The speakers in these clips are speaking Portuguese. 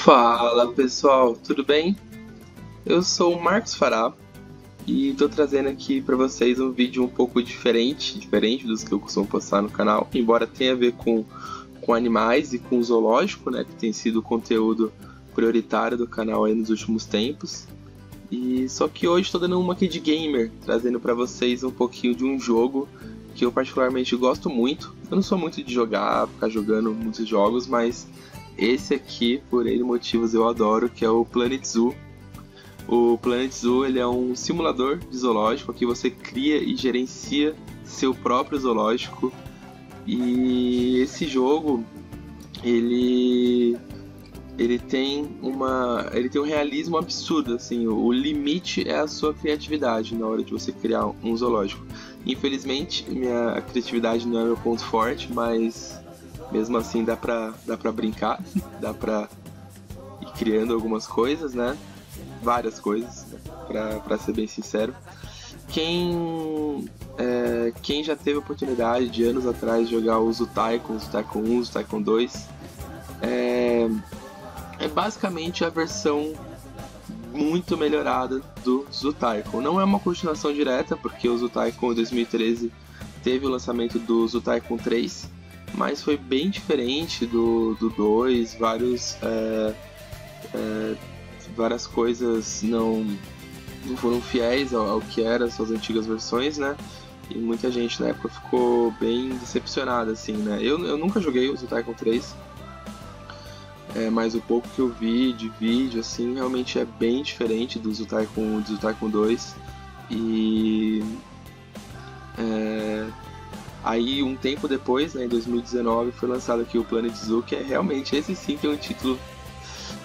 Fala pessoal, tudo bem? Eu sou o Marcos Fará e estou trazendo aqui para vocês um vídeo um pouco diferente dos que eu costumo postar no canal, embora tenha a ver com animais e com zoológico, né, que tem sido o conteúdo prioritário do canal aí nos últimos tempos. E só que hoje estou dando uma aqui de gamer, trazendo para vocês um pouquinho de um jogo que eu particularmente gosto muito. Eu não sou muito de ficar jogando muitos jogos, mas esse aqui, por N motivos, eu adoro, que é o Planet Zoo. O Planet Zoo ele é um simulador de zoológico, aqui você cria e gerencia seu próprio zoológico. E esse jogo, ele tem um realismo absurdo, assim, o limite é a sua criatividade na hora de você criar um zoológico. Infelizmente, minha criatividade não é meu ponto forte, mas mesmo assim dá pra brincar, dá pra ir criando algumas coisas, né? Várias coisas, pra ser bem sincero. Quem já teve a oportunidade de anos atrás jogar o Zoo Tycoon 1, o Zoo Tycoon 2, é basicamente a versão muito melhorada do Zoo Tycoon. Não é uma continuação direta, porque o Zoo Tycoon 2013 teve o lançamento do Zoo Tycoon 3, mas foi bem diferente do 2, várias coisas não foram fiéis ao que eram suas antigas versões, né? E muita gente na época ficou bem decepcionada, assim, né? Eu nunca joguei o Zoo Tycoon 3, mas o pouco que eu vi de vídeo, assim, realmente é bem diferente do Zoo Tycoon 1 e do Zoo Tycoon 2. E aí, um tempo depois, né, em 2019, foi lançado aqui o Planet Zoo, que é realmente esse sim que é um título.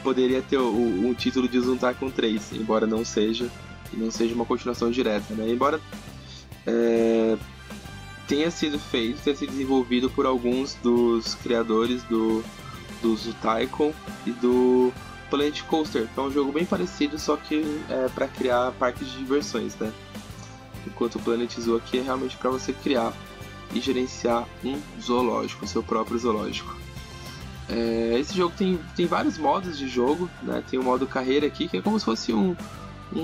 Poderia ter um título de Zoo Tycoon 3, embora não seja uma continuação direta, né? Embora tenha sido desenvolvido por alguns dos criadores do Zoo Tycoon e do Planet Coaster, que é um jogo bem parecido, só que é para criar parques de diversões, né? Enquanto o Planet Zoo aqui é realmente para você criar e gerenciar um zoológico, o seu próprio zoológico. Esse jogo tem vários modos de jogo, né? Tem o modo carreira aqui, que é como se fosse um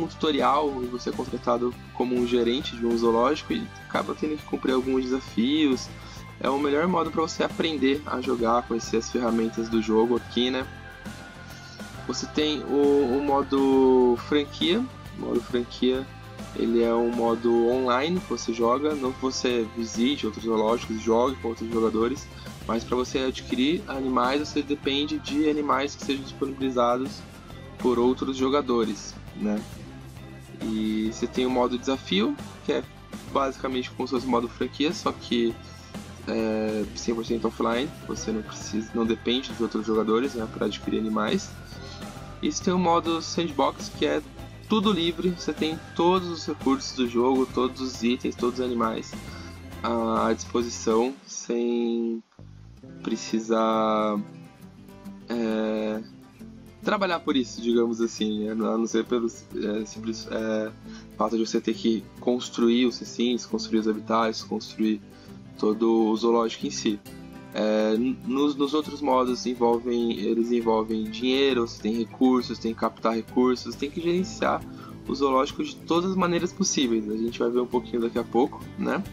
tutorial, onde você é contratado como um gerente de um zoológico e acaba tendo que cumprir alguns desafios. É o melhor modo para você aprender a jogar, conhecer as ferramentas do jogo aqui, né? Você tem o modo franquia. O modo franquia, ele é um modo online que você joga, não que você visite outros zoológicos, jogue com outros jogadores, mas para você adquirir animais, você depende de animais que sejam disponibilizados por outros jogadores, né? E você tem o modo desafio, que é basicamente como se fosse o modo franquia, só que 100% offline, você não depende dos outros jogadores, né, para adquirir animais. E você tem o modo sandbox, que é tudo livre, você tem todos os recursos do jogo, todos os itens, todos os animais à disposição, sem precisar trabalhar por isso, digamos assim, a não ser pelo simples fato de você ter que construir os recintos, construir os habitats, construir todo o zoológico em si. Nos outros modos eles envolvem dinheiro, você tem recursos, tem que captar recursos, tem que gerenciar o zoológico de todas as maneiras possíveis. A gente vai ver um pouquinho daqui a pouco, né?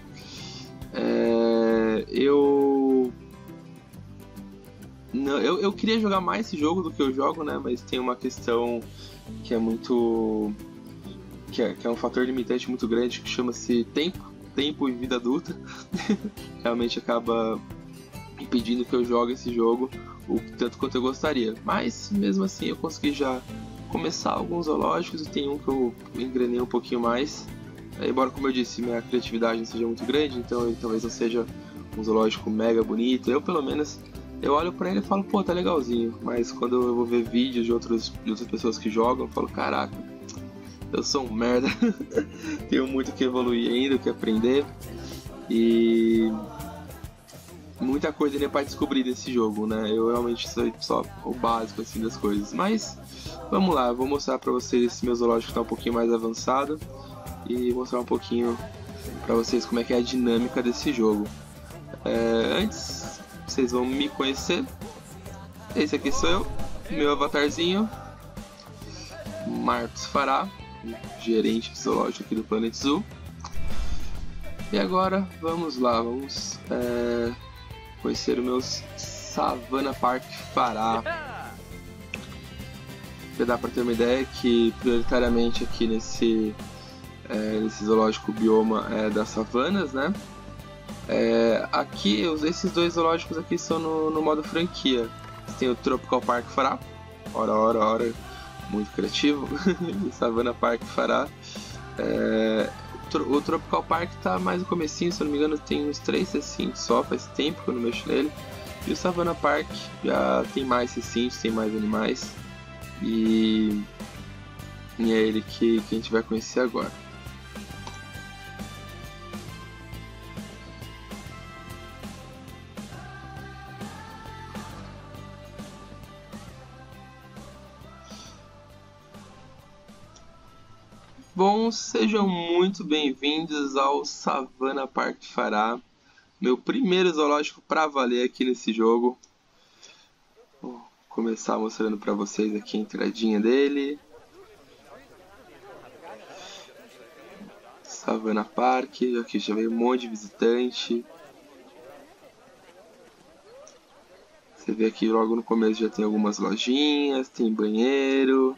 Eu queria jogar mais esse jogo do que eu jogo, né? Mas tem uma questão que é muito... que é um fator limitante muito grande, que chama-se tempo e vida adulta. Realmente acaba impedindo que eu jogue esse jogo o tanto quanto eu gostaria. Mas mesmo assim eu consegui já começar alguns zoológicos e tem um que eu engrenei um pouquinho mais. Embora, como eu disse, minha criatividade não seja muito grande, então ele talvez não seja um zoológico mega bonito. Eu, pelo menos, eu olho pra ele e falo, pô, tá legalzinho. Mas quando eu vou ver vídeos de outras pessoas que jogam, eu falo, caraca, eu sou um merda. Tenho muito que evoluir ainda, o que aprender. E muita coisa ainda para descobrir desse jogo, né? Eu realmente sei só o básico assim das coisas. Mas vamos lá, eu vou mostrar para vocês esse meu zoológico que tá um pouquinho mais avançado e mostrar um pouquinho para vocês como é que é a dinâmica desse jogo. Antes, vocês vão me conhecer. Esse aqui sou eu, meu avatarzinho, Marcos Fará, gerente de zoológico aqui do Planet Zoo. E agora vamos lá, vamos conhecer o meu Savannah Park Fará. Já dá para ter uma ideia que prioritariamente aqui nesse zoológico bioma das savanas, né? Aqui, esses dois zoológicos aqui são no modo franquia. Tem o Tropical Park Fará, ora, muito criativo, e Savannah Park Fará. O Tropical Park tá mais no comecinho, se eu não me engano tem uns 3 recintos só, faz tempo que eu não mexo nele. E o Savannah Park já tem mais recintos, tem mais animais. E é ele que a gente vai conhecer agora. Bom, sejam muito bem-vindos ao Savannah Park Fará, meu primeiro zoológico para valer aqui nesse jogo. Vou começar mostrando para vocês aqui a entradinha dele. Savannah Park, aqui já veio um monte de visitante. Você vê aqui logo no começo já tem algumas lojinhas, tem banheiro,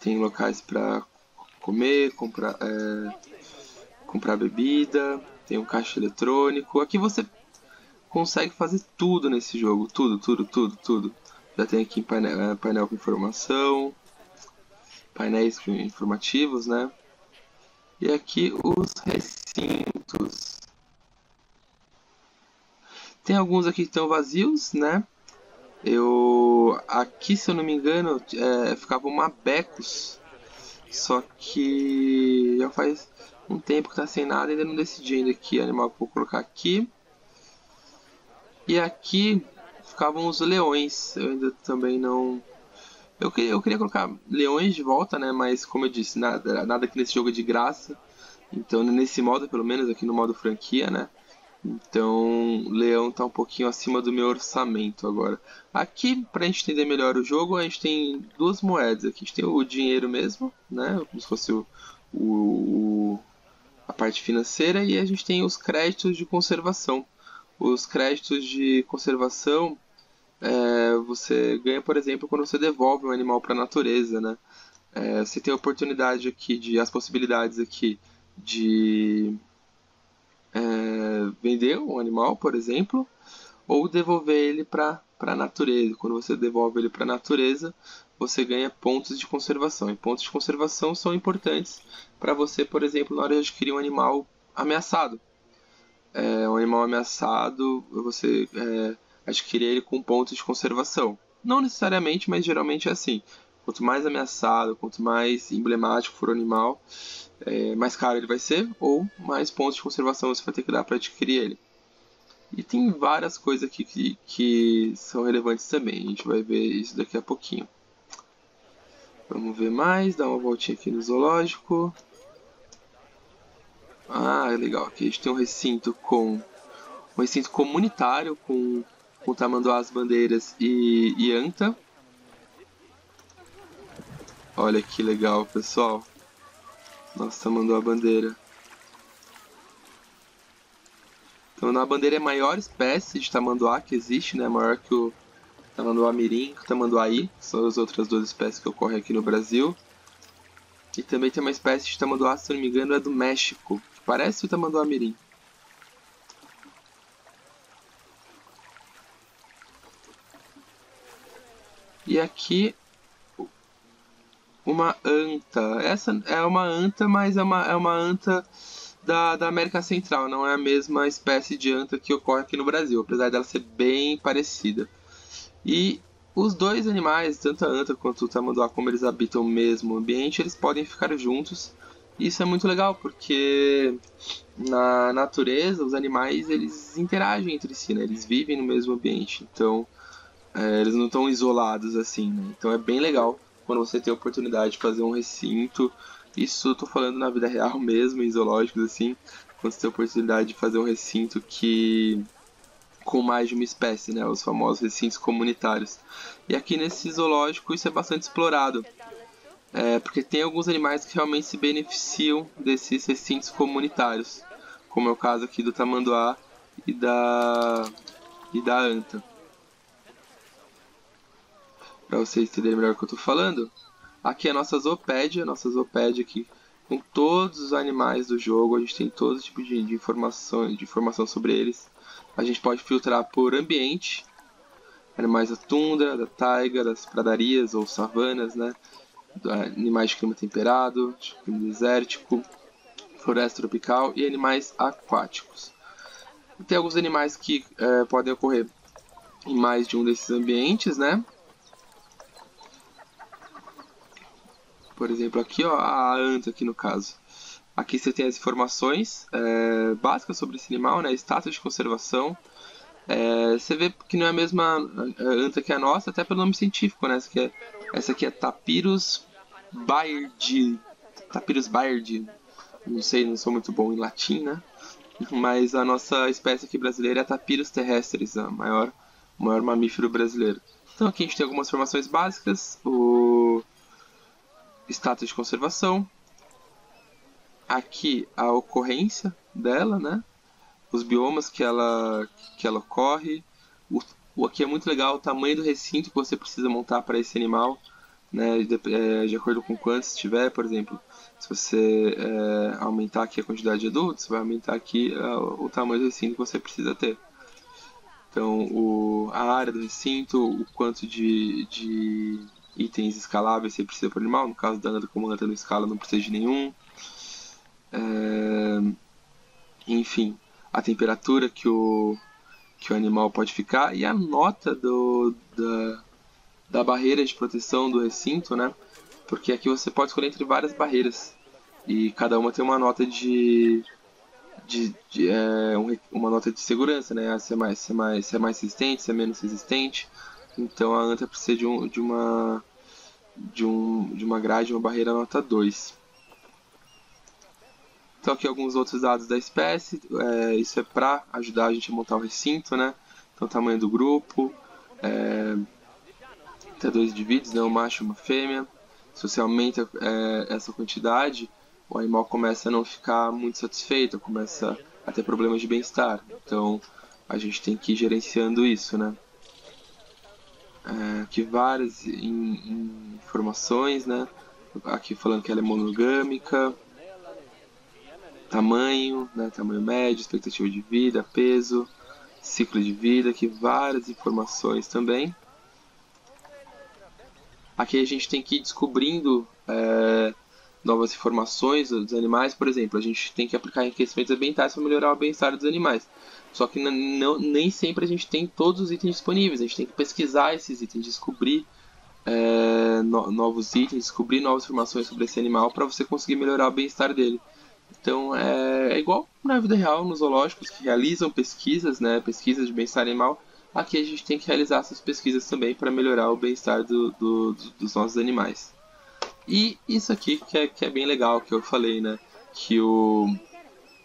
tem locais para comer, comprar bebida, tem um caixa eletrônico. Aqui você consegue fazer tudo nesse jogo, tudo. Já tem aqui painel com informação, painéis informativos, né? E aqui os recintos. Tem alguns aqui que estão vazios, né? Aqui, se eu não me engano, ficava uma Becos. Só que já faz um tempo que tá sem nada, ainda não decidi ainda que animal que eu vou colocar aqui. E aqui ficavam os leões, eu ainda também não... Eu queria colocar leões de volta, né? Mas como eu disse, nada aqui nesse jogo é de graça. Então nesse modo, pelo menos aqui no modo franquia, né? Então leão tá um pouquinho acima do meu orçamento agora. Aqui, pra gente entender melhor o jogo, a gente tem duas moedas aqui. A gente tem o dinheiro mesmo, né? Como se fosse a parte financeira, e a gente tem os créditos de conservação. Os créditos de conservação você ganha, por exemplo, quando você devolve um animal para a natureza, né? Você tem a oportunidade aqui as possibilidades aqui de vender um animal, por exemplo, ou devolver ele para a natureza. Quando você devolve ele para a natureza, você ganha pontos de conservação. E pontos de conservação são importantes para você, por exemplo, na hora de adquirir um animal ameaçado. Um animal ameaçado, você adquirir ele com pontos de conservação. Não necessariamente, mas geralmente é assim. Quanto mais ameaçado, quanto mais emblemático for o animal, mais caro ele vai ser, ou mais pontos de conservação você vai ter que dar para adquirir ele. E tem várias coisas aqui que são relevantes também. A gente vai ver isso daqui a pouquinho. Vamos ver mais, dar uma voltinha aqui no zoológico. Legal. Aqui a gente tem um recinto comunitário com tamanduás, bandeiras e anta. Olha que legal, pessoal. Nossa, tamanduá bandeira. Tamanduá bandeira é a maior espécie de tamanduá que existe, né? Maior que o tamanduá mirim, o tamanduaí, que são as outras duas espécies que ocorrem aqui no Brasil. E também tem uma espécie de tamanduá, se não me engano, é do México, que parece o tamanduá mirim. E aqui uma anta. Essa é uma anta, mas é uma anta da América Central. Não é a mesma espécie de anta que ocorre aqui no Brasil, apesar dela ser bem parecida. E os dois animais, tanto a anta quanto o tamanduá, como eles habitam o mesmo ambiente, eles podem ficar juntos. Isso é muito legal, porque na natureza os animais eles interagem entre si, né? Eles vivem no mesmo ambiente. Então eles não estão isolados assim, né? Então é bem legal quando você tem a oportunidade de fazer um recinto. Isso eu tô falando na vida real mesmo, em zoológicos assim. Quando você tem a oportunidade de fazer um recinto que com mais de uma espécie, né, os famosos recintos comunitários. E aqui nesse zoológico isso é bastante explorado, porque tem alguns animais que realmente se beneficiam desses recintos comunitários, como é o caso aqui do tamanduá e da anta. Para vocês entenderem melhor o que eu estou falando, aqui é a nossa zoopédia aqui com todos os animais do jogo. A gente tem todo tipo de informação sobre eles. A gente pode filtrar por ambiente, animais da tundra, da taiga, das pradarias ou savanas, né? Animais de clima temperado, de clima desértico, floresta tropical e animais aquáticos. Tem alguns animais que podem ocorrer em mais de um desses ambientes, né? Por exemplo, aqui ó, a anta aqui no caso. Aqui você tem as informações básicas sobre esse animal, né? Status de conservação. Você vê que não é a mesma anta que a nossa, até pelo nome científico, né? Essa aqui é Tapirus bairdi. Tapirus bairdi. Não sei, não sou muito bom em latim, né? Mas a nossa espécie aqui brasileira é a Tapirus terrestris, o maior mamífero brasileiro. Então aqui a gente tem algumas informações básicas, o status de conservação, aqui a ocorrência dela, né? Os biomas que ela ocorre. Aqui é muito legal o tamanho do recinto que você precisa montar para esse animal, né? De acordo com quantos tiver, por exemplo. Se você aumentar aqui a quantidade de adultos, você vai aumentar aqui o tamanho do recinto que você precisa ter. Então, a área do recinto, o quanto de itens escaláveis você precisa para o animal. No caso da anta, como a anta não escala, não precisa de nenhum. Enfim, a temperatura que o animal pode ficar e a nota da barreira de proteção do recinto, né? Porque aqui você pode escolher entre várias barreiras e cada uma tem uma nota uma nota de segurança, né? Se é mais resistente, se é menos resistente. Então a anta precisa de uma grade, uma barreira nota 2. Então aqui alguns outros dados da espécie, isso é para ajudar a gente a montar o recinto, né? Então o tamanho do grupo, até 2 indivíduos, né? Um macho e uma fêmea. Se você aumenta essa quantidade, o animal começa a não ficar muito satisfeito, começa a ter problemas de bem-estar. Então a gente tem que ir gerenciando isso, né? Aqui várias informações, né? Aqui falando que ela é monogâmica. Tamanho, né? Tamanho médio, expectativa de vida, peso, ciclo de vida, aqui várias informações também. Aqui a gente tem que ir descobrindo novas informações dos animais. Por exemplo, a gente tem que aplicar enriquecimentos ambientais para melhorar o bem-estar dos animais. Só que nem sempre a gente tem todos os itens disponíveis. A gente tem que pesquisar esses itens, descobrir novos itens, descobrir novas informações sobre esse animal para você conseguir melhorar o bem-estar dele. Então é igual na vida real, nos zoológicos que realizam pesquisas, né, pesquisas de bem-estar animal. Aqui a gente tem que realizar essas pesquisas também para melhorar o bem-estar dos nossos animais. E isso aqui que é bem legal, que eu falei, né, que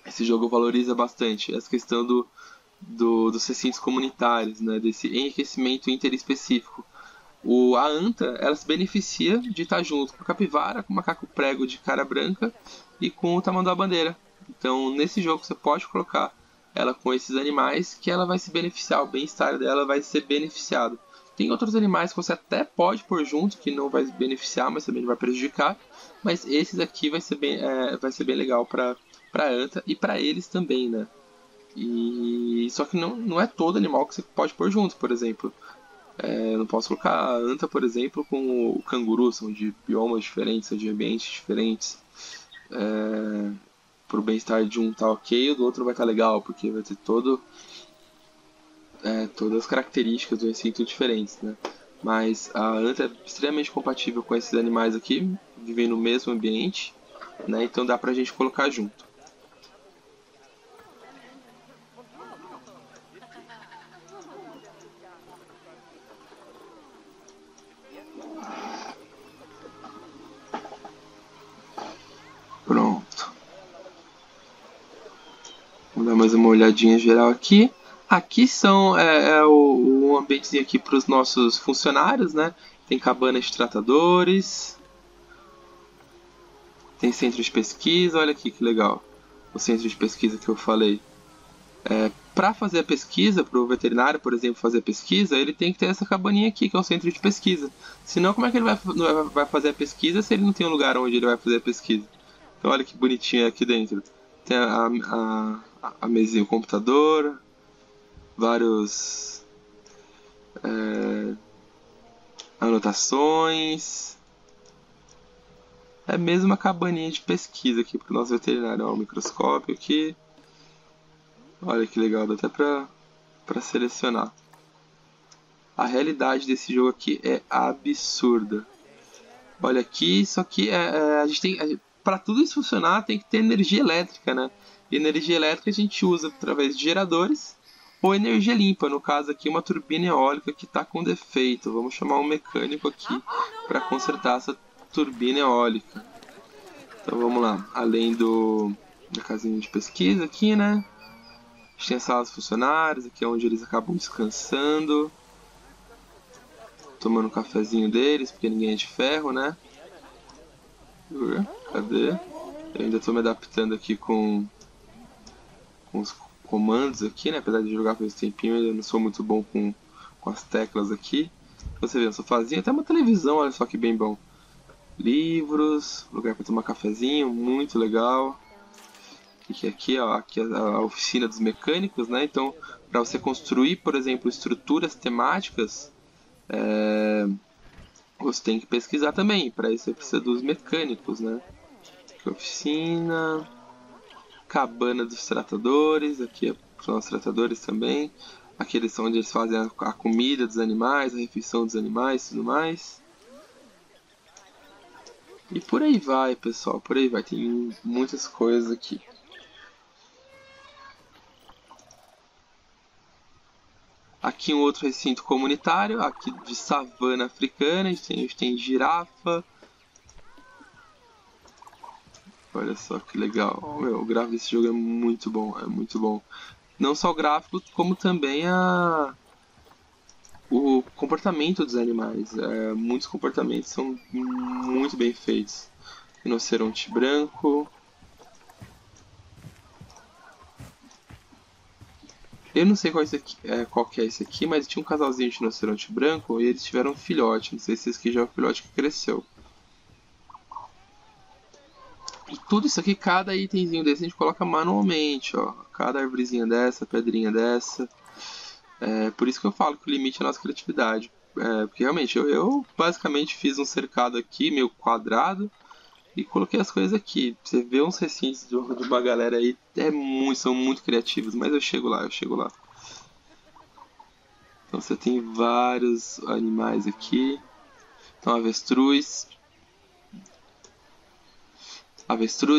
esse jogo valoriza bastante essa questão dos recintos comunitários, né, desse enriquecimento interespecífico. A anta, ela se beneficia de estar junto com a capivara, com o macaco prego de cara branca e com o tamanduá bandeira. Então, nesse jogo você pode colocar ela com esses animais que ela vai se beneficiar, o bem-estar dela vai ser beneficiado. Tem outros animais que você até pode pôr junto, que não vai beneficiar, mas também não vai prejudicar. Mas esses aqui vai ser bem legal para a anta e para eles também, né? Só que não é todo animal que você pode pôr junto, por exemplo. Eu não posso colocar a anta, por exemplo, com o canguru, são de biomas diferentes, são de ambientes diferentes. Pro bem-estar de um tá ok, o do outro vai estar legal, porque vai ter todas as características do recinto diferentes, né? Mas a anta é extremamente compatível com esses animais aqui, vivem no mesmo ambiente, né? Então dá pra gente colocar junto. Pronto. Vou dar mais uma olhadinha geral aqui. Aqui são o ambientezinho aqui para os nossos funcionários, né? Tem cabana de tratadores, tem centro de pesquisa, olha aqui que legal. O centro de pesquisa que eu falei. Para fazer a pesquisa, para o veterinário, por exemplo, fazer a pesquisa, ele tem que ter essa cabaninha aqui, que é o centro de pesquisa. Senão, como é que ele vai fazer a pesquisa se ele não tem um lugar onde ele vai fazer a pesquisa? Então, olha que bonitinho aqui dentro. Tem a mesinha, o computador, vários anotações. É mesmo uma cabaninha de pesquisa aqui para o nosso veterinário. Ó, um microscópio aqui. Olha que legal, dá até para selecionar. A realidade desse jogo aqui é absurda. Olha aqui, isso aqui a gente tem, para tudo isso funcionar tem que ter energia elétrica, né? E energia elétrica a gente usa através de geradores ou energia limpa. No caso aqui, uma turbina eólica que está com defeito. Vamos chamar um mecânico aqui para consertar essa turbina eólica. Então vamos lá, além da casinha de pesquisa aqui, né? A gente tem a sala dos funcionários, aqui é onde eles acabam descansando, tomando um cafezinho deles, porque ninguém é de ferro, né? Cadê? Eu ainda estou me adaptando aqui com os comandos aqui, né? Apesar de jogar faz tempinho, eu não sou muito bom com as teclas aqui. Você vê, um sofazinho, até uma televisão, olha só que bem bom. Livros, lugar para tomar cafezinho, muito legal. E aqui, ó, aqui é a oficina dos mecânicos, né? Então, para você construir, por exemplo, estruturas temáticas, você tem que pesquisar também. Para isso você precisa dos mecânicos, né? Aqui, oficina, cabana dos tratadores, aqui são os tratadores também. Aqui eles são onde eles fazem a comida dos animais, a refeição dos animais e tudo mais. E por aí vai, pessoal, por aí vai. Tem muitas coisas aqui. Aqui um outro recinto comunitário, aqui de savana africana, a gente tem girafa. Olha só que legal. Meu, o gráfico desse jogo é muito bom, é muito bom. Não só o gráfico, como também o comportamento dos animais. Muitos comportamentos são muito bem feitos. Rinoceronte branco. Eu não sei qual que é esse aqui, mas tinha um casalzinho de rinoceronte branco e eles tiveram um filhote. Não sei se esse aqui já é o filhote que cresceu. E tudo isso aqui, cada itemzinho desse a gente coloca manualmente, ó. Cada arvorezinha dessa, pedrinha dessa. Por isso que eu falo que o limite é a nossa criatividade. Porque realmente, eu basicamente fiz um cercado aqui, meio quadrado, e coloquei as coisas aqui. Você vê uns recintos de uma galera aí, são muito criativos, mas eu chego lá, eu chego lá. Então você tem vários animais aqui. Então avestruz,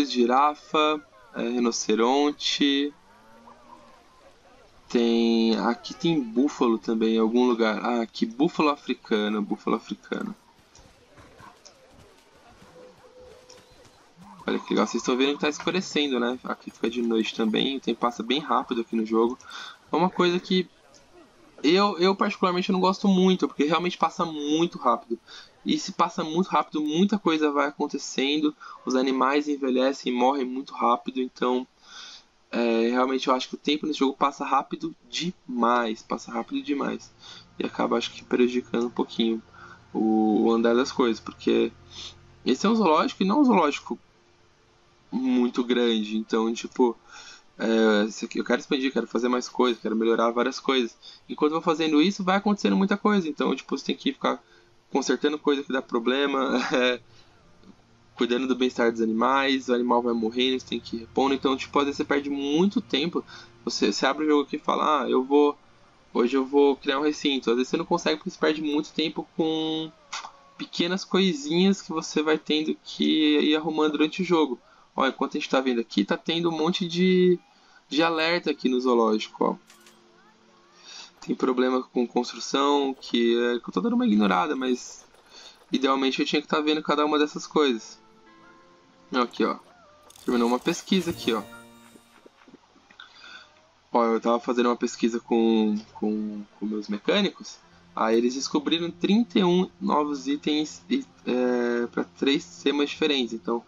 girafa, rinoceronte. Aqui tem búfalo também em algum lugar. Ah, aqui búfalo africano, búfalo africano. Olha que legal, vocês estão vendo que está escurecendo, né? Aqui fica de noite também, o tempo passa bem rápido aqui no jogo. É uma coisa que eu particularmente não gosto muito, porque realmente passa muito rápido. E se passa muito rápido, muita coisa vai acontecendo, os animais envelhecem e morrem muito rápido, então realmente eu acho que o tempo nesse jogo passa rápido demais, E acaba, acho que, prejudicando um pouquinho o andar das coisas, porque esse é um zoológico e não um zoológico muito grande, então, tipo, eu quero expandir, quero fazer mais coisas, quero melhorar várias coisas. Enquanto eu vou fazendo isso, vai acontecendo muita coisa, então, tipo, você tem que ficar consertando coisa que dá problema, cuidando do bem-estar dos animais, o animal vai morrendo, você tem que ir repondo, então, tipo, às vezes você perde muito tempo. Você abre o jogo aqui e fala, hoje eu vou criar um recinto. Às vezes você não consegue porque você perde muito tempo com pequenas coisinhas que você vai tendo que ir arrumando durante o jogo. Ó, enquanto a gente tá vendo aqui, tá tendo um monte de alerta aqui no zoológico, ó. Tem problema com construção, que eu tô dando uma ignorada, mas idealmente eu tinha que estar vendo cada uma dessas coisas. Aqui, ó. Terminou uma pesquisa aqui, ó. Ó, eu tava fazendo uma pesquisa com meus mecânicos, aí eles descobriram 31 novos itens para 3 temas diferentes. Então,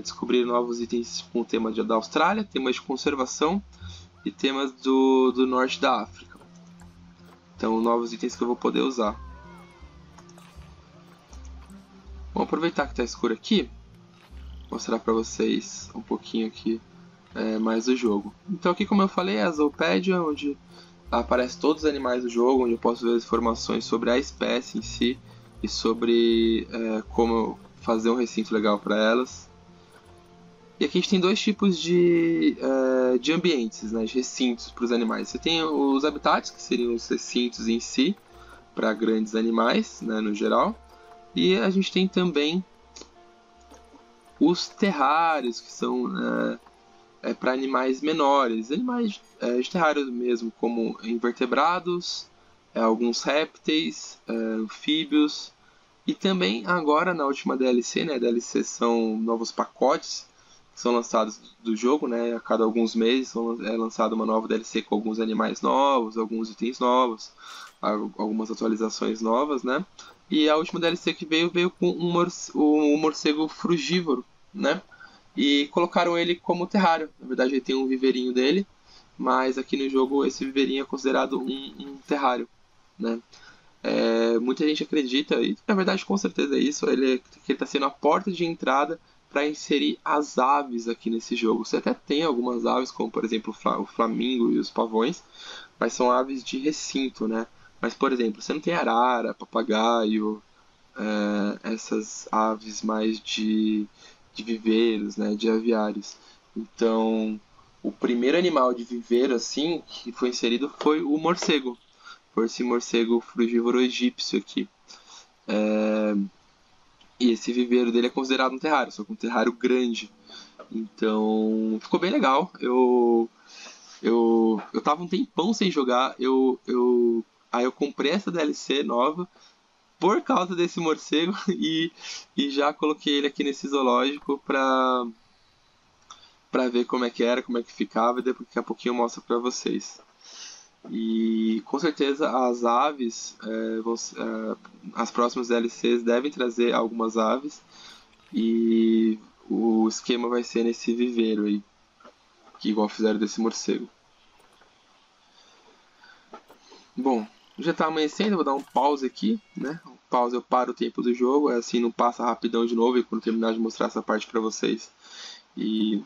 descobriram novos itens com o tema da Austrália, temas de conservação e temas do norte da África. Então, novos itens que eu vou poder usar. Vamos aproveitar que está escuro aqui, mostrar para vocês um pouquinho aqui mais do jogo. Então aqui, como eu falei, é a Zoopédia, onde aparecem todos os animais do jogo, onde eu posso ver as informações sobre a espécie em si e sobre como fazer um recinto legal para elas. E aqui a gente tem 2 tipos de ambientes, né, de recintos para os animais. Você tem os habitats, que seriam os recintos em si, para grandes animais, né, no geral. E a gente tem também os terrários, que são para animais menores, animais de terrário mesmo, como invertebrados, alguns répteis, anfíbios. E também agora na última DLC, né, DLC são novos pacotes que são lançados do jogo, né, a cada alguns meses é lançada uma nova DLC com alguns animais novos, alguns itens novos, algumas atualizações novas, né. E a última DLC que veio com um morcego frugívoro, né? E colocaram ele como terrário. Na verdade, ele tem um viveirinho dele, mas aqui no jogo esse viveirinho é considerado um terrário, né? Muita gente acredita, e na verdade com certeza é isso, que ele está sendo a porta de entrada para inserir as aves aqui nesse jogo. Você até tem algumas aves, como por exemplo o flamingo e os pavões, mas são aves de recinto, né? Mas, por exemplo, você não tem arara, papagaio, essas aves mais de viveiros, né, de aviários. Então, o primeiro animal de viveiro assim que foi inserido foi o morcego. Foi esse morcego frugívoro egípcio aqui. E esse viveiro dele é considerado um terrário, só que um terrário grande. Então, ficou bem legal. Eu tava um tempão sem jogar, aí eu comprei essa DLC nova por causa desse morcego e já coloquei ele aqui nesse zoológico pra ver como é que era, como é que ficava, e daqui a pouquinho eu mostro pra vocês. E com certeza as aves, as próximas DLCs devem trazer algumas aves, e o esquema vai ser nesse viveiro aí, que igual fizeram desse morcego. Bom, já tá amanhecendo, eu vou dar um pause aqui, né? Um pause, eu paro o tempo do jogo, assim não passa rapidão de novo, e quando terminar de mostrar essa parte pra vocês e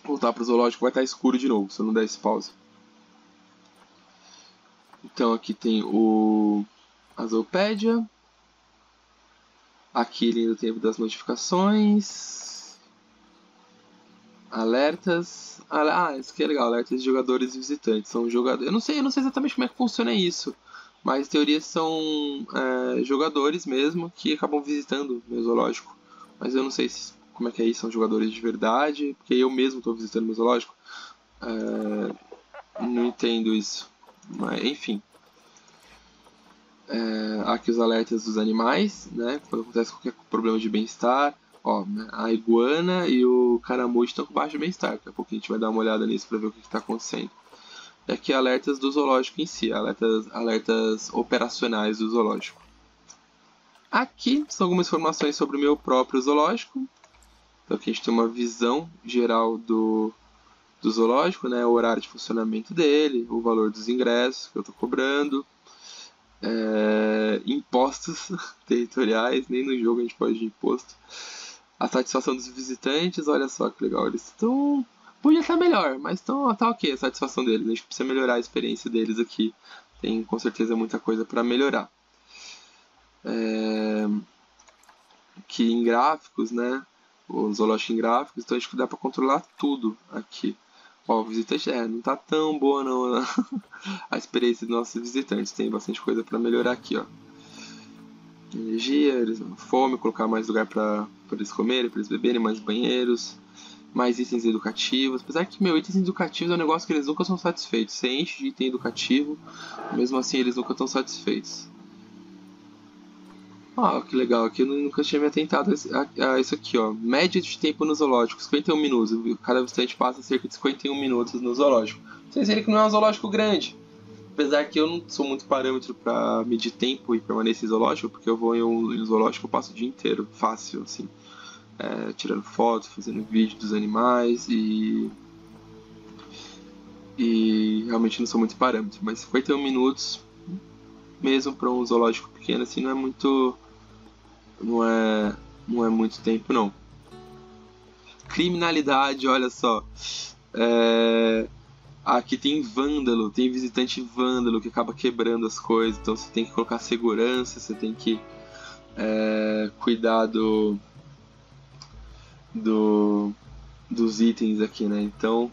voltar pro zoológico vai estar escuro de novo, se eu não der esse pause. Então aqui tem a Zoopédia, aqui lendo o tempo das notificações, alertas. Isso aqui é legal, alertas de jogadores e visitantes. São jogadores. Eu não sei exatamente como é que funciona isso, mas em teoria são jogadores mesmo que acabam visitando o meu zoológico. Mas eu não sei como é que é isso, são jogadores de verdade, porque eu mesmo estou visitando o meu zoológico. Não entendo isso, mas enfim. Aqui os alertas dos animais, né? Quando acontece qualquer problema de bem-estar. Ó, a iguana e o caramujo estão com baixo bem-estar. Daqui a pouco a gente vai dar uma olhada nisso para ver o que está acontecendo. E aqui alertas do zoológico em si, alertas operacionais do zoológico. Aqui são algumas informações sobre o meu próprio zoológico. Então aqui a gente tem uma visão geral do zoológico, né? O horário de funcionamento dele, o valor dos ingressos que eu estou cobrando. Impostos territoriais, nem no jogo a gente pode de imposto. A satisfação dos visitantes, olha só que legal, eles estão... Podia estar melhor, mas tá ok a satisfação deles, a gente precisa melhorar a experiência deles aqui, tem com certeza muita coisa para melhorar. Aqui em gráficos, né, o zoológico em gráficos, então a gente dá para controlar tudo aqui. Ó, o visitante não tá tão boa não a experiência dos nossos visitantes, tem bastante coisa para melhorar aqui, ó. Energia, fome, colocar mais lugar para eles comerem, para eles beberem, mais banheiros, mais itens educativos. Apesar que itens educativos é um negócio que eles nunca são satisfeitos. Você enche de item educativo, mesmo assim eles nunca estão satisfeitos. Ó, que legal, aqui eu nunca tinha me atentado a isso aqui, ó. Média de tempo no zoológico, 51 minutos. Cada visitante passa cerca de 51 minutos no zoológico. Vocês verem que não é um zoológico grande. Apesar que eu não sou muito parâmetro para medir tempo e permanência em zoológico, porque eu vou em um zoológico, eu passo o dia inteiro, fácil, assim, tirando fotos, fazendo vídeo dos animais e realmente não sou muito parâmetro. Mas 51 minutos, mesmo para um zoológico pequeno, assim, não é muito, não é muito tempo, não. Criminalidade, olha só. Aqui tem vândalo, tem visitante vândalo que acaba quebrando as coisas, então você tem que colocar segurança, você tem que cuidar dos itens aqui, né? Então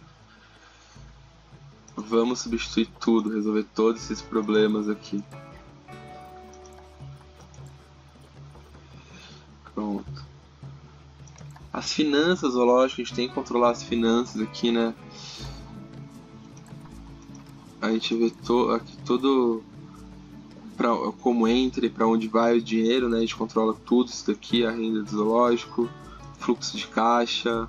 vamos substituir tudo, resolver todos esses problemas aqui. Pronto. As finanças, lógico, a gente tem que controlar as finanças aqui, né? A gente vê aqui todo como entra e para onde vai o dinheiro, né? A gente controla tudo isso daqui, a renda do zoológico, fluxo de caixa.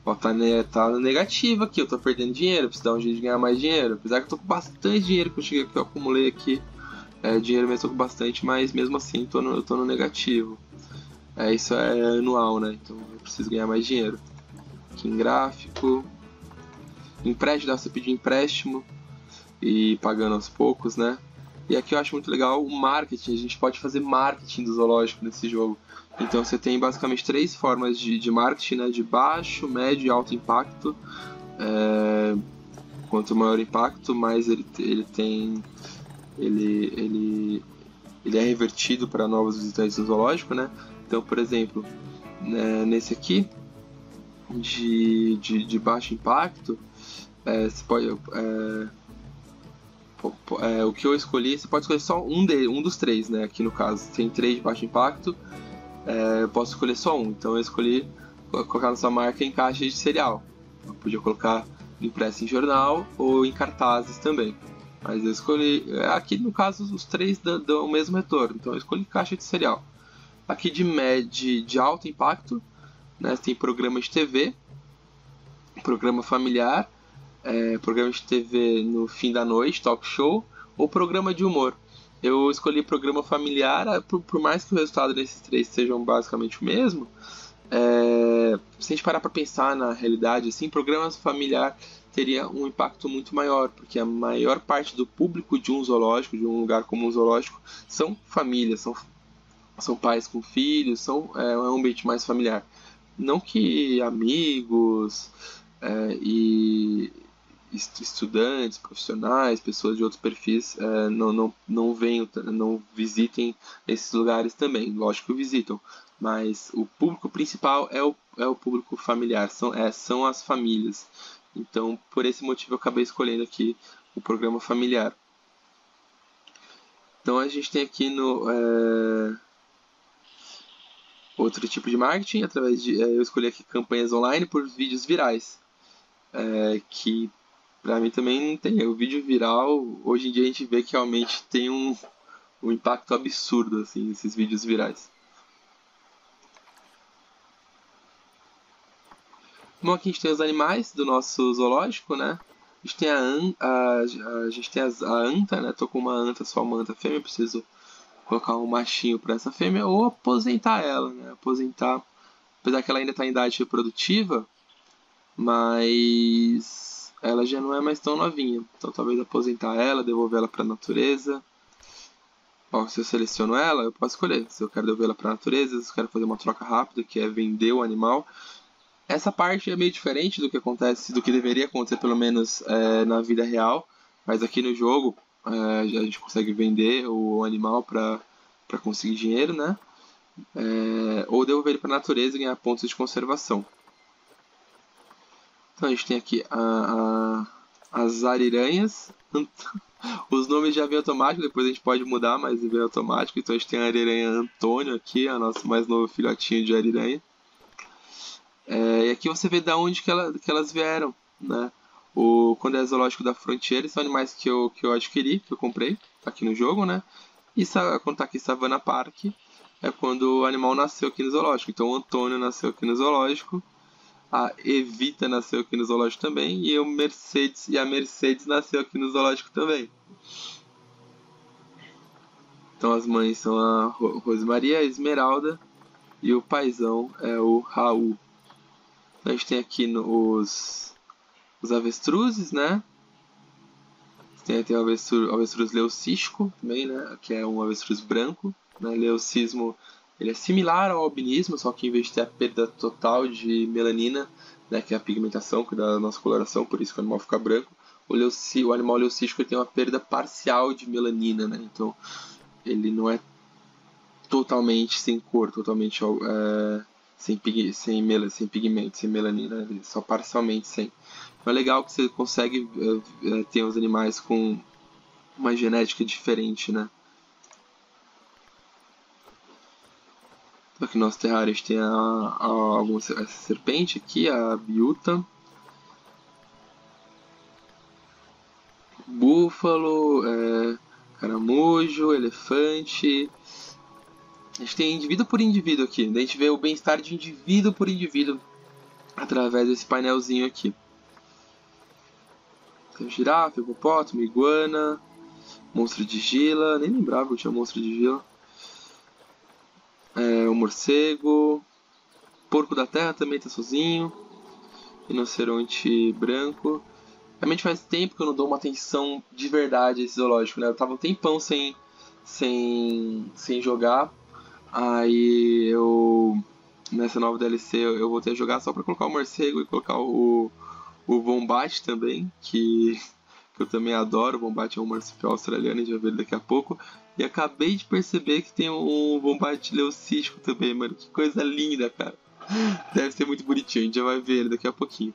Ó, tá negativo aqui, eu tô perdendo dinheiro, preciso dar um jeito de ganhar mais dinheiro. Apesar que eu tô com bastante dinheiro que eu cheguei aqui, eu acumulei aqui. Dinheiro mesmo, tô com bastante, mas mesmo assim eu tô no negativo. Isso é anual, né? Então eu preciso ganhar mais dinheiro. Aqui em gráfico. Empréstimo, dá pra você pedir empréstimo e pagando aos poucos, né? E aqui eu acho muito legal o marketing, a gente pode fazer marketing do zoológico nesse jogo. Então você tem basicamente 3 formas de marketing, né? De baixo, médio e alto impacto. Quanto maior o impacto, mais ele é revertido para novos visitantes do zoológico, né? Então, por exemplo, nesse aqui de baixo impacto, você pode o que eu escolhi, você pode escolher só um dos 3, né? Aqui no caso tem 3 de baixo impacto, eu posso escolher só um. Então eu escolhi colocar nossa marca em caixa de cereal. Eu podia colocar impresso em jornal ou em cartazes também. Mas eu escolhi, aqui no caso os 3 dão o mesmo retorno, então eu escolhi caixa de cereal. Aqui de alto impacto, né? Tem programa de TV, programa familiar, programa de TV no fim da noite, talk show, ou programa de humor. Eu escolhi programa familiar, por mais que o resultado desses 3 sejam basicamente o mesmo, se a gente parar para pensar na realidade, assim, programa familiar teria um impacto muito maior, porque a maior parte do público de um zoológico, de um lugar como um zoológico, são famílias, são pais com filhos, é um ambiente mais familiar. Não que amigos e estudantes, profissionais, pessoas de outros perfis não venham, não visitem esses lugares também. Lógico que visitam, mas o público principal é o público familiar, são as famílias. Então, por esse motivo, eu acabei escolhendo aqui o programa familiar. Então, a gente tem aqui outro tipo de marketing, através eu escolhi aqui campanhas online por vídeos virais, que pra mim também não tem. O vídeo viral, hoje em dia a gente vê que realmente tem um impacto absurdo, assim, esses vídeos virais. Bom, aqui a gente tem os animais do nosso zoológico, né? A gente tem a gente tem a anta, né? Tô com uma anta, só uma anta fêmea, preciso colocar um machinho para essa fêmea ou aposentar ela, né? Aposentar, apesar que ela ainda está em idade reprodutiva, mas ela já não é mais tão novinha. Então talvez aposentar ela, devolver ela para a natureza. Ó, se eu seleciono ela, eu posso escolher se eu quero devolver ela para a natureza, se eu quero fazer uma troca rápida, que é vender o animal. Essa parte é meio diferente do que acontece, do que deveria acontecer pelo menos na vida real, mas aqui no jogo a gente consegue vender o animal para conseguir dinheiro, né? Ou devolver ele para a natureza e ganhar pontos de conservação. Então a gente tem aqui as ariranhas. Os nomes já vêm automático, depois a gente pode mudar, mas vem automático. Então a gente tem a ariranha Antônio aqui, a nosso mais novo filhotinho de ariranha. E aqui você vê de onde que elas vieram, né? Quando é zoológico da Frontier, são animais que eu adquiri, que eu comprei aqui no jogo, né? E quando tá aqui Savannah Park, é quando o animal nasceu aqui no zoológico. Então o Antônio nasceu aqui no zoológico. A Evita nasceu aqui no zoológico também, e a Mercedes nasceu aqui no zoológico também. Então as mães são a Rosemaria, a Esmeralda, e o paizão é o Raul. A gente tem aqui os avestruzes, né? Tem o avestruz leucístico também, né? Que é um avestruz branco. Né? Leucismo, ele é similar ao albinismo, só que em vez de ter a perda total de melanina, né? Que é a pigmentação, que dá a nossa coloração, por isso que o animal fica branco, o animal leucístico tem uma perda parcial de melanina, né? Então ele não é totalmente sem cor, totalmente sem pigmento, sem melanina, né? Só parcialmente sem. Então é legal que você consegue ter os animais com uma genética diferente, né? Então aqui no nosso terrário a gente tem essa serpente aqui, a biúta, búfalo, caramujo, elefante. A gente tem indivíduo por indivíduo aqui. A gente vê o bem-estar de indivíduo por indivíduo através desse painelzinho aqui. Tem girafa, hipopótamo, iguana, monstro de gila. Nem lembrava que tinha monstro de gila. O morcego. Porco da terra também tá sozinho. Rinoceronte branco. Realmente faz tempo que eu não dou uma atenção de verdade a esse zoológico, né? Eu tava um tempão sem jogar. Aí nessa nova DLC eu voltei a jogar só pra colocar o morcego e colocar o Wombat também, que eu também adoro. O Wombat é um marsupial australiano, a gente vai ver ele daqui a pouco. E acabei de perceber que tem um Wombat leucístico também, mano. Que coisa linda, cara. Deve ser muito bonitinho, a gente já vai ver ele daqui a pouquinho.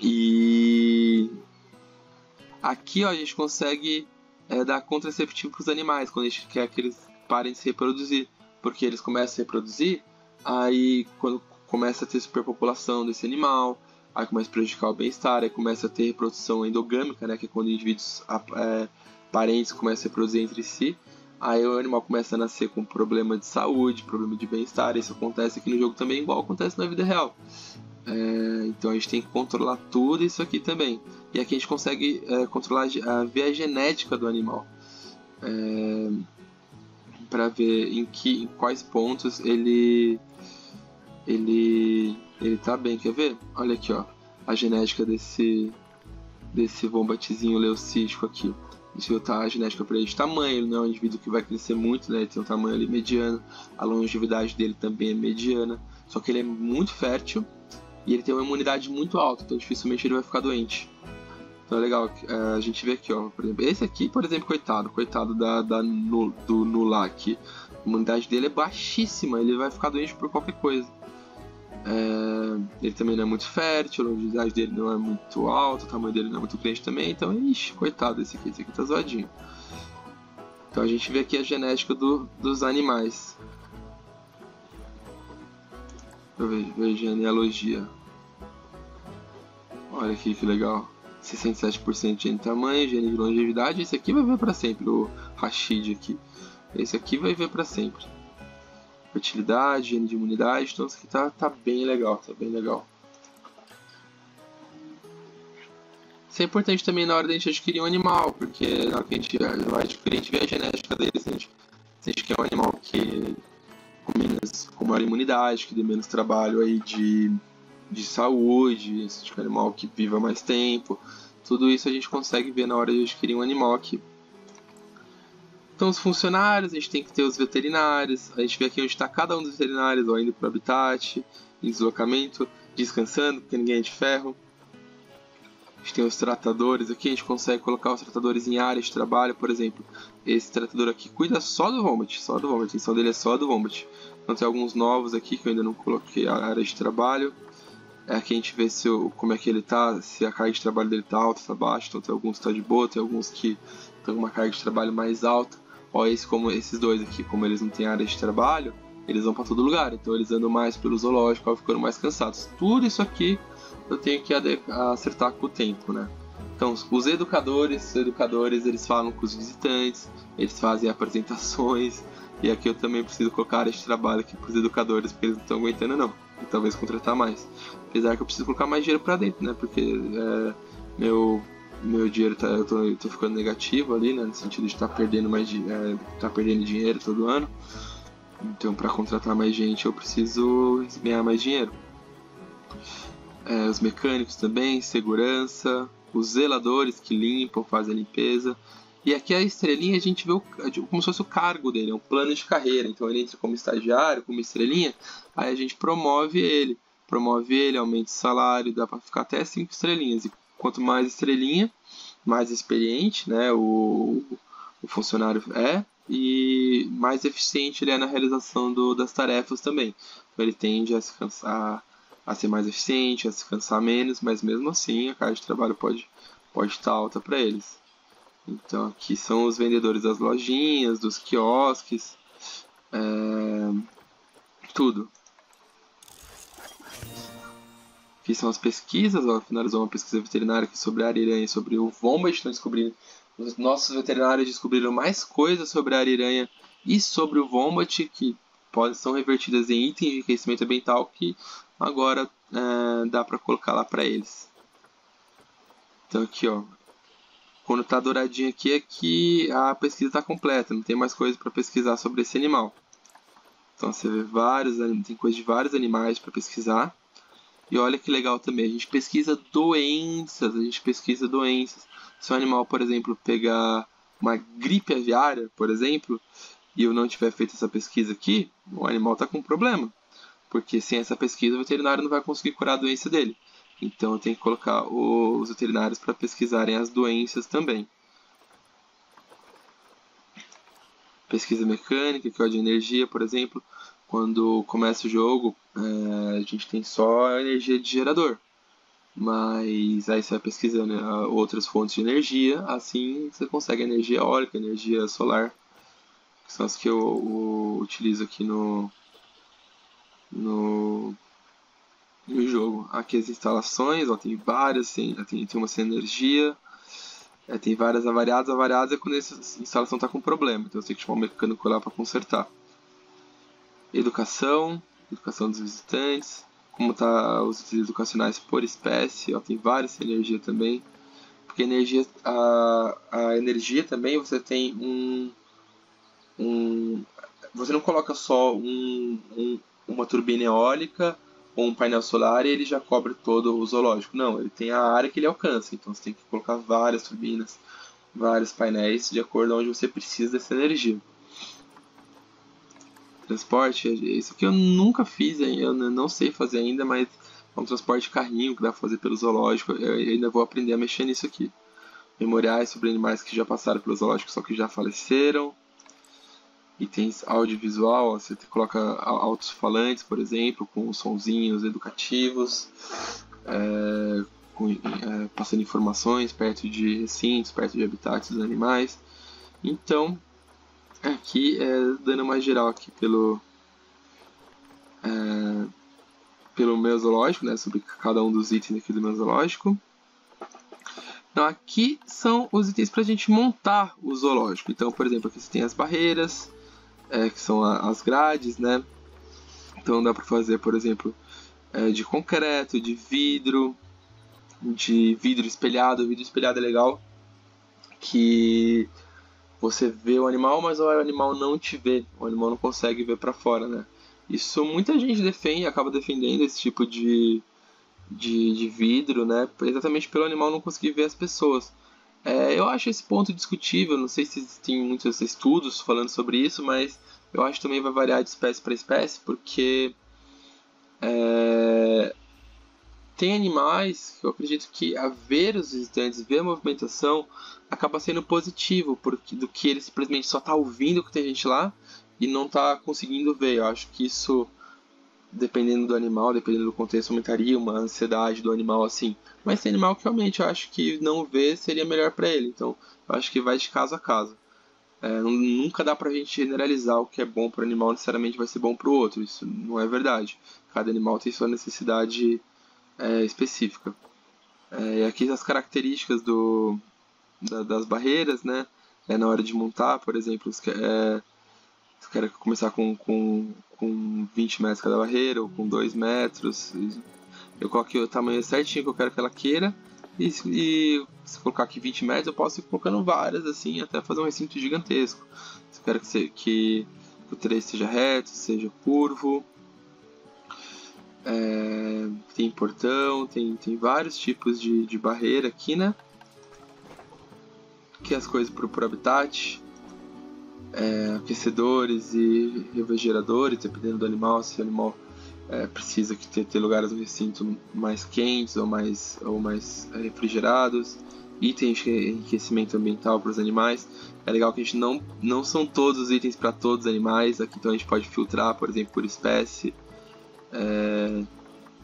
E aqui ó, a gente consegue dar contraceptivo para os animais quando a gente quer que eles parem de se reproduzir, porque eles começam a se reproduzir, aí quando começa a ter superpopulação desse animal, aí começa a prejudicar o bem-estar, aí começa a ter reprodução endogâmica, né, que é quando indivíduos parentes começam a se reproduzir entre si, aí o animal começa a nascer com problema de saúde, problema de bem-estar. Isso acontece aqui no jogo também, igual acontece na vida real. Então a gente tem que controlar tudo isso aqui também. E aqui a gente consegue controlar ver a genética do animal, para ver em quais pontos ele tá bem. Quer ver? Olha aqui, ó, a genética desse wombatzinho leucístico aqui. Deixa eu botar a genética para ele de tamanho. Ele não é um indivíduo que vai crescer muito, né? Ele tem um tamanho ali mediano. A longevidade dele também é mediana. Só que ele é muito fértil e ele tem uma imunidade muito alta, então dificilmente ele vai ficar doente. Então é legal, a gente vê aqui, ó, por exemplo, esse aqui, por exemplo, coitado do Nula aqui. A imunidade dele é baixíssima, ele vai ficar doente por qualquer coisa. Ele também não é muito fértil, a longevidade dele não é muito alta, o tamanho dele não é muito grande também, então, ixi, coitado esse aqui tá zoadinho. Então a gente vê aqui a genética dos animais. Eu vejo genealogia. Olha aqui que legal. 67% de gene de tamanho, gene de longevidade. Esse aqui vai ver pra sempre, o Rashid aqui. Esse aqui vai ver pra sempre. Fertilidade, gene de imunidade. Então isso aqui tá bem legal, Isso é importante também na hora da gente adquirir um animal, porque na hora que a gente vai adquirir, a gente vê a genética deles. Se a gente quer um animal que com maior imunidade, que dê menos trabalho aí de saúde, se tiver um animal que viva mais tempo, tudo isso a gente consegue ver na hora de adquirir um animal aqui. Então os funcionários, a gente tem que ter os veterinários, a gente vê aqui onde está cada um dos veterinários, ó, indo para o habitat, em deslocamento, descansando, porque ninguém é de ferro. A gente tem os tratadores aqui, a gente consegue colocar os tratadores em áreas de trabalho, por exemplo. Esse tratador aqui cuida só do Wombat, a atenção dele é só do Wombat. Então tem alguns novos aqui que eu ainda não coloquei a área de trabalho. Aqui a gente vê como é que ele tá, se a carga de trabalho dele tá alta, tá baixa. Então tem alguns que tá de boa, tem alguns que tem uma carga de trabalho mais alta. Ó, esses dois aqui, como eles não têm área de trabalho, eles vão para todo lugar. Então eles andam mais pelo zoológico, vão ficando mais cansados. Tudo isso aqui eu tenho que acertar com o tempo, né? Então, os educadores, eles falam com os visitantes, eles fazem apresentações, e aqui eu também preciso colocar área de trabalho aqui para os educadores, porque eles não estão aguentando não. e talvez contratar mais. Apesar que eu preciso colocar mais dinheiro pra dentro, né? Porque meu dinheiro eu tô ficando negativo ali, né? No sentido de estar perdendo tá perdendo dinheiro todo ano. Então, para contratar mais gente, eu preciso ganhar mais dinheiro. Os mecânicos também, segurança, os zeladores que limpam, fazem a limpeza. E aqui a estrelinha a gente vê como se fosse o cargo dele, é um plano de carreira. Então ele entra como estagiário, como estrelinha, aí a gente promove ele. Aumenta o salário, dá para ficar até 5 estrelinhas. E quanto mais estrelinha, mais experiente, né, o funcionário e mais eficiente ele é na realização das tarefas também. Então, ele tende a se cansar, a ser mais eficiente, a se cansar menos, mas mesmo assim a carga de trabalho pode estar alta para eles. Então aqui são os vendedores das lojinhas, dos quiosques, tudo. Aqui são as pesquisas, finalizou uma pesquisa veterinária aqui sobre a ariranha e sobre o vomit. Estão descobrindo, os nossos veterinários descobriram mais coisas sobre a ariranha e sobre o vomit que são revertidas em itens de enriquecimento ambiental que agora dá para colocar lá para eles. Então aqui, ó, quando está douradinho aqui é que a pesquisa está completa, não tem mais coisa para pesquisar sobre esse animal. Então você vê tem coisa de vários animais para pesquisar. E olha que legal também, a gente pesquisa doenças. Se um animal, por exemplo, pegar uma gripe aviária, por exemplo, e eu não tiver feito essa pesquisa aqui, o animal está com um problema. Porque sem essa pesquisa o veterinário não vai conseguir curar a doença dele. Então eu tenho que colocar os veterinários para pesquisarem as doenças também. Pesquisa mecânica, que é de energia, por exemplo. Quando começa o jogo, a gente tem só energia de gerador. Mas aí você vai pesquisando outras fontes de energia, assim você consegue energia eólica, energia solar, que são as que eu utilizo aqui no jogo. Aqui as instalações, ó, tem várias, tem uma sem energia, tem várias avariadas. Avariadas é quando essa instalação está com problema, então você tem que chamar um mecânico lá para consertar. Educação dos visitantes, como tá os itens educacionais por espécie, ó, tem várias sem energia também. Porque a energia também você tem você não coloca só uma turbina eólica ou um painel solar e ele já cobre todo o zoológico. Não, ele tem a área que ele alcança. Então você tem que colocar várias turbinas, vários painéis de acordo com onde você precisa dessa energia. Transporte, isso aqui eu nunca fiz, eu não sei fazer ainda, mas é um transporte de carrinho que dá pra fazer pelo zoológico. Eu ainda vou aprender a mexer nisso aqui. Memoriais sobre animais que já passaram pelo zoológico, só que já faleceram. Itens audiovisual, você coloca alto-falantes, por exemplo, com sonzinhos educativos, passando informações perto de recintos, perto de habitats dos animais. Então, aqui dando uma geral aqui pelo meu zoológico, né, sobre cada um dos itens aqui do meu zoológico. Então aqui são os itens para a gente montar o zoológico. Então, por exemplo, aqui você tem as barreiras, que são as grades, né? Então dá para fazer, por exemplo, de concreto, de vidro espelhado. O vidro espelhado é legal, que você vê o animal, mas o animal não te vê. O animal não consegue ver para fora, né? Isso muita gente acaba defendendo esse tipo de vidro, né? Exatamente pelo animal não conseguir ver as pessoas. Eu acho esse ponto discutível, não sei se existem muitos estudos falando sobre isso, mas eu acho que também vai variar de espécie para espécie, porque tem animais que eu acredito que a ver os visitantes, ver a movimentação, acaba sendo positivo, do que ele simplesmente só está ouvindo que tem gente lá e não está conseguindo ver. Eu acho que isso, dependendo do animal, dependendo do contexto, aumentaria uma ansiedade do animal assim. Mas tem animal que realmente eu acho que não ver seria melhor para ele. Então eu acho que vai de caso a caso. Nunca dá pra gente generalizar o que é bom para o animal necessariamente vai ser bom para o outro. Isso não é verdade. Cada animal tem sua necessidade específica. E aqui as características das barreiras, né? Na hora de montar, por exemplo, você quer começar com com 20 metros cada barreira, ou com 2 metros. Eu coloquei o tamanho certinho que eu quero que ela queira. E se colocar aqui 20 metros, eu posso ir colocando várias, assim, até fazer um recinto gigantesco. Se eu quero que o trecho seja reto, seja curvo. Tem portão, tem vários tipos de barreira aqui, né? Aqui as coisas por habitat. Aquecedores e refrigeradores, dependendo do animal, se o animal precisa ter lugares no recinto mais quentes ou mais refrigerados. Itens de enriquecimento ambiental para os animais. É legal que a gente não são todos os itens para todos os animais. Aqui então a gente pode filtrar, por exemplo, por espécie.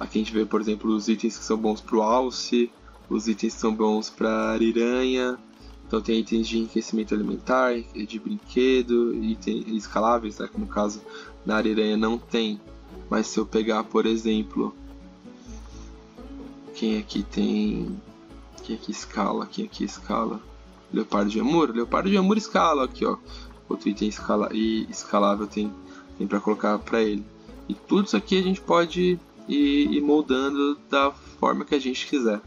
Aqui a gente vê, por exemplo, os itens que são bons para o alce, os itens que são bons para a ariranha. Então tem itens de enriquecimento alimentar, de brinquedo, itens escaláveis, né, que no caso na ariranha não tem. Mas se eu pegar, por exemplo, quem aqui escala? Leopardo de Amur? Leopardo de Amur escala aqui, ó. Outro item escalável tem para colocar para ele. E tudo isso aqui a gente pode ir moldando da forma que a gente quiser.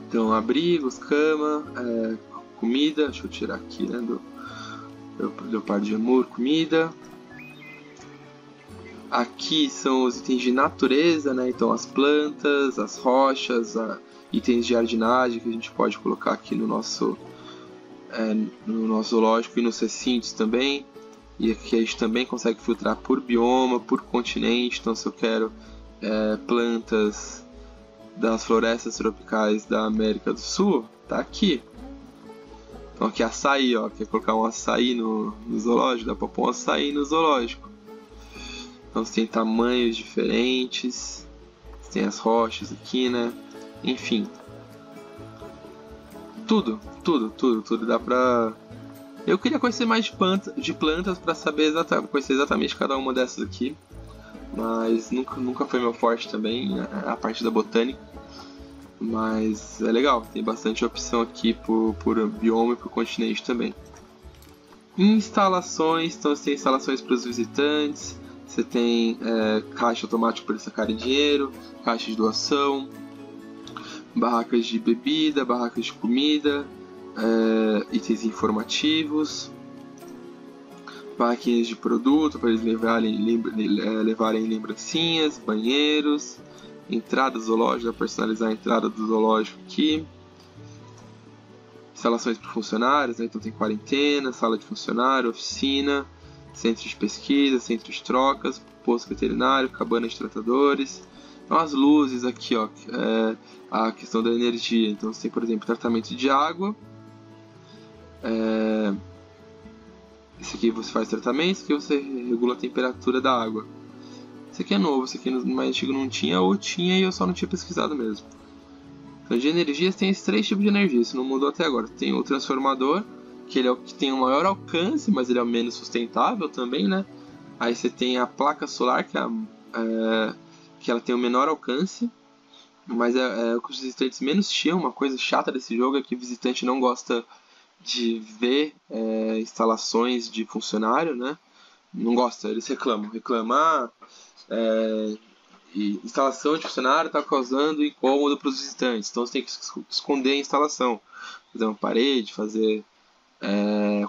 Então, abrigos, cama, comida. Deixa eu tirar aqui, né, do Leopardo de Amur, comida. Aqui são os itens de natureza, né? Então as plantas, as rochas, itens de jardinagem que a gente pode colocar aqui no nosso zoológico e nos recintos também. E aqui a gente também consegue filtrar por bioma, por continente. Então se eu quero plantas das florestas tropicais da América do Sul, tá aqui. Então aqui açaí, ó. Quer colocar um açaí no zoológico? Dá pra pôr um açaí no zoológico. Então você tem tamanhos diferentes, você tem as rochas aqui, né? Enfim. Tudo. Dá pra... Eu queria conhecer mais de plantas pra saber conhecer exatamente cada uma dessas aqui. Mas nunca foi meu forte também, a parte da botânica. Mas é legal, tem bastante opção aqui por bioma e por continente também. Instalações, então você tem instalações para os visitantes. Você tem caixa automático para sacar dinheiro, caixa de doação, barracas de bebida, barracas de comida, itens informativos, barraquinhas de produto para eles levarem lembrancinhas, banheiros, entrada do zoológico, personalizar a entrada do zoológico aqui, instalações para funcionários, né? Então tem quarentena, sala de funcionário, oficina, centro de pesquisa, centro de trocas, posto veterinário, cabana de tratadores. Então as luzes aqui, ó, a questão da energia. Então você tem, por exemplo, tratamento de água. Esse aqui você faz tratamento, esse aqui você regula a temperatura da água. Esse aqui é novo, esse aqui no mais antigo não tinha, ou tinha e eu só não tinha pesquisado mesmo. Então de energias tem esses 3 tipos de energia, isso não mudou até agora. Tem o transformador, que ele é o que tem o maior alcance, mas ele é o menos sustentável também, né? Aí você tem a placa solar, que ela tem o menor alcance, mas é o que os visitantes menos tinham. Uma coisa chata desse jogo é que o visitante não gosta de ver instalações de funcionário, né? Não gosta, eles reclamam. Instalação de funcionário está causando incômodo para os visitantes, então você tem que esconder a instalação, fazer uma parede,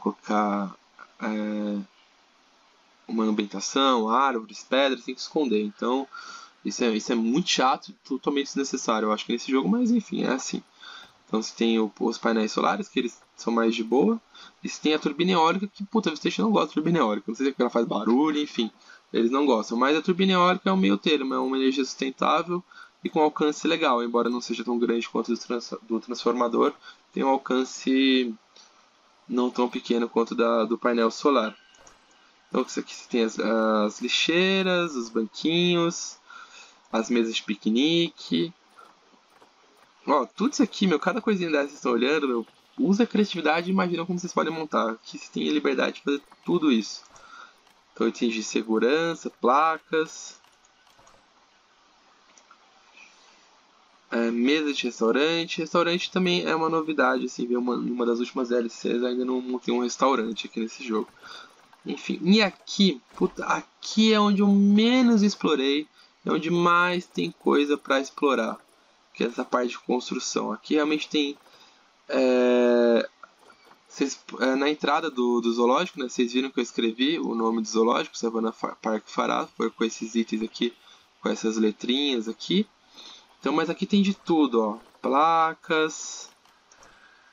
colocar uma ambientação, árvores, pedras, tem que esconder. Então isso é muito chato, totalmente desnecessário, eu acho que nesse jogo, mas enfim, é assim. Então você tem os painéis solares, que eles são mais de boa, e você tem a turbina eólica, que puta, vocês não gostam de turbina eólica, não sei se ela faz barulho, enfim, eles não gostam. Mas a turbina eólica é um meio termo, é uma energia sustentável e com alcance legal, embora não seja tão grande quanto do transformador, tem um alcance não tão pequeno quanto do painel solar. Então aqui você tem as lixeiras, os banquinhos, as mesas de piquenique. Ó, tudo isso aqui, cada coisinha dessa que vocês estão olhando, usa a criatividade e imagina como vocês podem montar. Aqui você tem a liberdade de fazer tudo isso. Então itens de segurança, placas, mesa de restaurante. Restaurante também é uma novidade, assim, ver uma das últimas DLCs ainda não tem um restaurante aqui nesse jogo. Enfim, e aqui, puta, aqui é onde eu menos explorei, é onde mais tem coisa para explorar, que é essa parte de construção. Aqui realmente tem na entrada do zoológico, né, vocês viram que eu escrevi o nome do zoológico, Savannah Park Fará, foi com esses itens aqui, com essas letrinhas aqui. Então, mas aqui tem de tudo, ó, placas,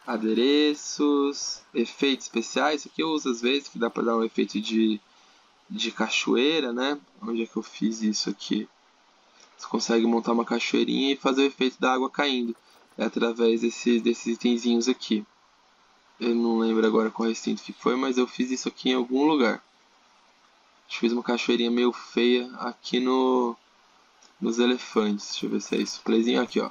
adereços, efeitos especiais. Isso aqui eu uso às vezes, que dá para dar um efeito de cachoeira, né? Onde é que eu fiz isso aqui? Você consegue montar uma cachoeirinha e fazer o efeito da água caindo. É através desses itenzinhos aqui. Eu não lembro agora qual recinto que foi, mas eu fiz isso aqui em algum lugar. Eu fiz uma cachoeirinha meio feia aqui nos elefantes. Deixa eu ver se é isso. Playzinho aqui, ó.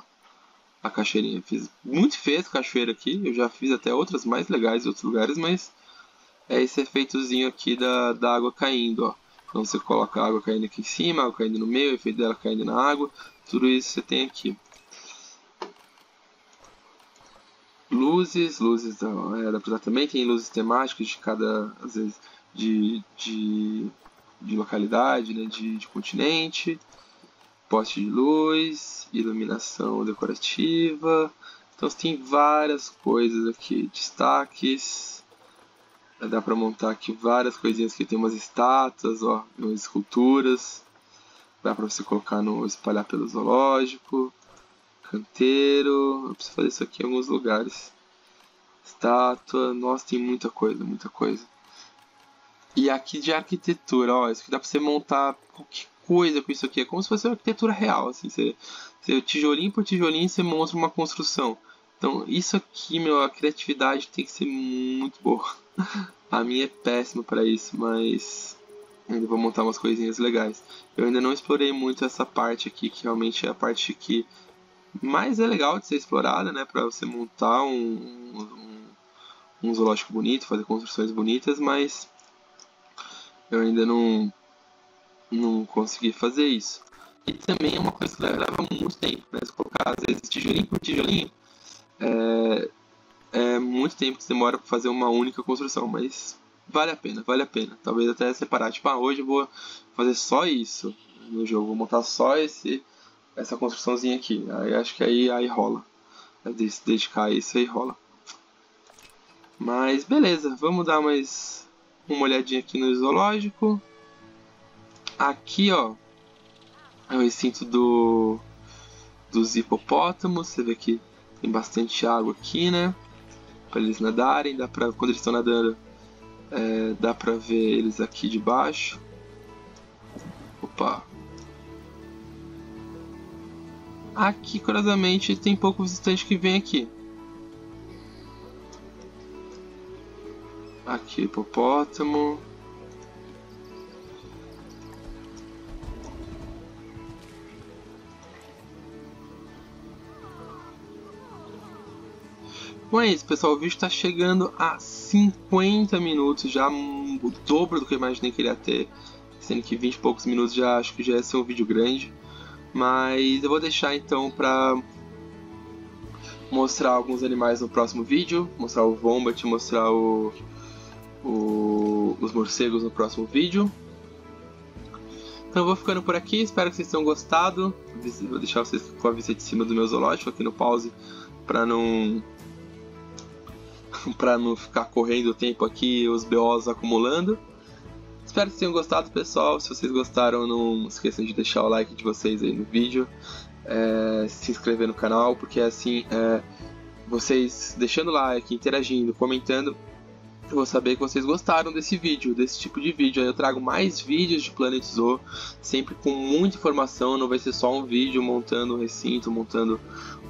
A cachoeirinha. Fiz muito feia essa cachoeira aqui. Eu já fiz até outras mais legais em outros lugares, mas é esse efeitozinho aqui da água caindo, ó. Então você coloca a água caindo aqui em cima, a água caindo no meio, o efeito dela caindo na água. Tudo isso você tem aqui. Luzes dá pra usar também. Tem luzes temáticas de cada, às vezes, de localidade, né, de continente. Poste de luz, iluminação decorativa. Então você tem várias coisas aqui, destaques. Dá pra montar aqui várias coisinhas que tem umas estátuas, ó, umas esculturas. Dá pra você colocar espalhar pelo zoológico. Canteiro. Eu preciso fazer isso aqui em alguns lugares. Estátua. Nossa, tem muita coisa, muita coisa. E aqui de arquitetura, ó, isso aqui dá pra você montar qualquer coisa com isso aqui. É como se fosse uma arquitetura real, assim. Você tijolinho por tijolinho, você monta uma construção. Então, isso aqui, meu, a criatividade tem que ser muito boa. A minha é péssima para isso, mas ainda vou montar umas coisinhas legais. Eu ainda não explorei muito essa parte aqui, que realmente é a parte que mais é legal de ser explorada, né? Para você montar um zoológico bonito, fazer construções bonitas, mas eu ainda não consegui fazer isso. E também é uma coisa que leva muito tempo, né? Se colocar, às vezes, tijolinho por tijolinho, é muito tempo que demora para fazer uma única construção, mas vale a pena, vale a pena. Talvez até separar, tipo, hoje eu vou fazer só isso no jogo, vou montar só essa construçãozinha aqui. Aí acho que aí rola. Se dedicar a isso aí rola. Mas beleza, vamos dar mais uma olhadinha aqui no zoológico. Aqui, ó, é o recinto dos hipopótamos. Você vê que tem bastante água aqui, né? Para eles nadarem, quando eles estão nadando, dá pra ver eles aqui de baixo. Opa! Aqui, curiosamente, tem pouco visitante que vem aqui. Aqui, hipopótamo. Bom, é isso, pessoal. O vídeo está chegando a 50 minutos, já o dobro do que eu imaginei que ele ia ter. Sendo que 20 e poucos minutos já acho que já ia ser um vídeo grande. Mas eu vou deixar então para mostrar alguns animais no próximo vídeo. Mostrar o Wombat, mostrar os morcegos no próximo vídeo. Então eu vou ficando por aqui, espero que vocês tenham gostado. Vou deixar vocês com a vista de cima do meu zoológico aqui no pause para não ficar correndo o tempo aqui, os BOs acumulando. Espero que tenham gostado, pessoal. Se vocês gostaram, não esqueçam de deixar o like de vocês aí no vídeo, se inscrever no canal, porque assim, vocês deixando like, interagindo, comentando, eu vou saber que vocês gostaram desse vídeo, desse tipo de vídeo. Aí eu trago mais vídeos de Planet Zoo, sempre com muita informação, não vai ser só um vídeo montando um recinto, montando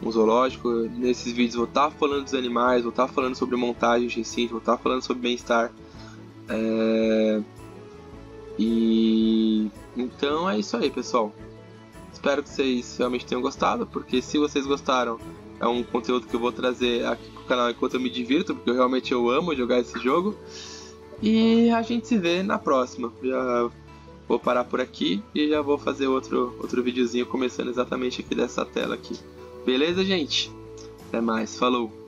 um zoológico. Nesses vídeos vou estar falando dos animais, vou estar falando sobre montagem de recinto, vou estar falando sobre bem-estar. E então é isso aí, pessoal. Espero que vocês realmente tenham gostado, porque se vocês gostaram, é um conteúdo que eu vou trazer aqui pro canal enquanto eu me divirto, porque eu amo jogar esse jogo. E a gente se vê na próxima. Já vou parar por aqui e já vou fazer outro videozinho começando exatamente aqui dessa tela aqui. Beleza, gente? Até mais, falou!